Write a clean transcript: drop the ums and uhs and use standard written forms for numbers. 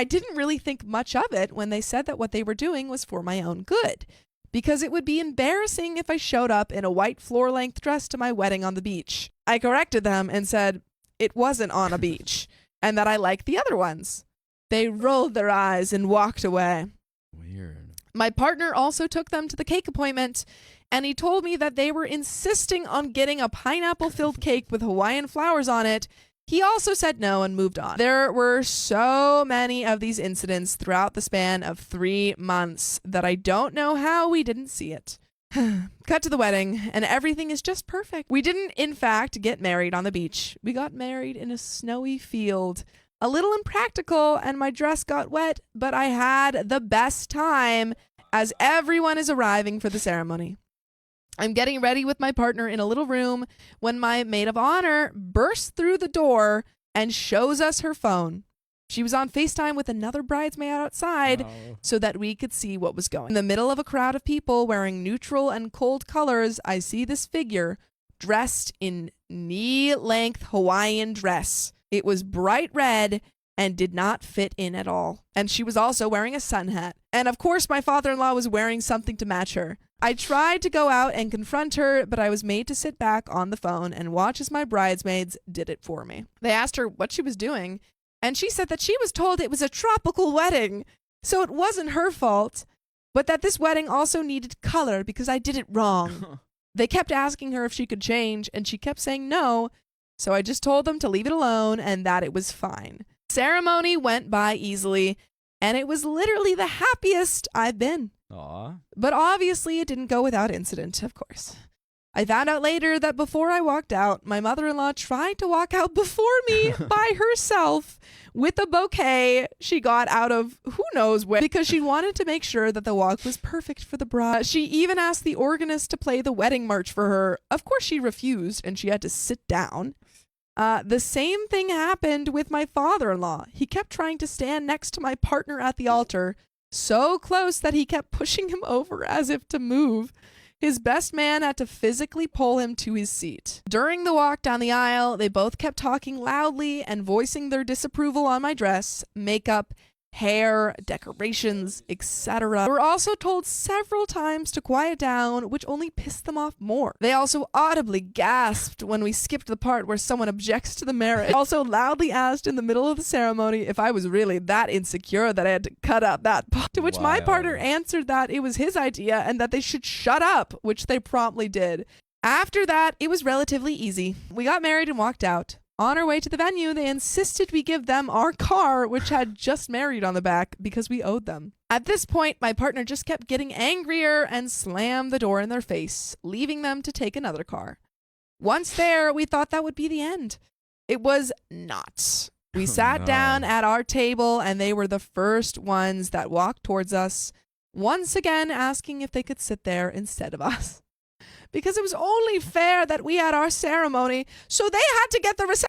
I didn't really think much of it when they said that what they were doing was for my own good, because it would be embarrassing if I showed up in a white floor-length dress to my wedding on the beach. I corrected them and said it wasn't on a beach and that I liked the other ones. They rolled their eyes and walked away. Weird. My partner also took them to the cake appointment, and he told me that they were insisting on getting a pineapple-filled cake with Hawaiian flowers on it. He also said no and moved on. There were so many of these incidents throughout the span of 3 months that I don't know how we didn't see it. Cut to the wedding, and everything is just perfect. We didn't, in fact, get married on the beach. We got married in a snowy field. A little impractical, and my dress got wet, but I had the best time as everyone is arriving for the ceremony. I'm getting ready with my partner in a little room when my maid of honor bursts through the door and shows us her phone. She was on FaceTime with another bridesmaid outside so that we could see what was going on. In the middle of a crowd of people wearing neutral and cold colors, I see this figure dressed in knee-length Hawaiian dress. It was bright red and did not fit in at all. And she was also wearing a sun hat. And of course, my father-in-law was wearing something to match her. I tried to go out and confront her, but I was made to sit back on the phone and watch as my bridesmaids did it for me. They asked her what she was doing, and she said that she was told it was a tropical wedding, so it wasn't her fault, but that this wedding also needed color because I did it wrong. They kept asking her if she could change, and she kept saying no, so I just told them to leave it alone and that it was fine. Ceremony went by easily, and it was literally the happiest I've been. Aw. But obviously it didn't go without incident, of course. I found out later that before I walked out, my mother-in-law tried to walk out before me by herself with a bouquet she got out of who knows where because she wanted to make sure that the walk was perfect for the bride. She even asked the organist to play the wedding march for her. Of course she refused and she had to sit down. The same thing happened with my father-in-law. He kept trying to stand next to my partner at the altar, so close that he kept pushing him over as if to move. His best man had to physically pull him to his seat. During the walk down the aisle, they both kept talking loudly and voicing their disapproval on my dress, makeup, hair, decorations, etc. They were also told several times to quiet down, which only pissed them off more. They also audibly gasped when we skipped the part where someone objects to the marriage. They also loudly asked in the middle of the ceremony if I was really that insecure that I had to cut out that part, to which my partner answered that it was his idea and that they should shut up, which they promptly did. After that, it was relatively easy. We got married and walked out. On our way to the venue, they insisted we give them our car, which had just married on the back, because we owed them. At this point, my partner just kept getting angrier and slammed the door in their face, leaving them to take another car. Once there, we thought that would be the end. It was not. We sat down at our table, and they were the first ones that walked towards us, once again asking if they could sit there instead of us. Because it was only fair that we had our ceremony, so they had to get the reception.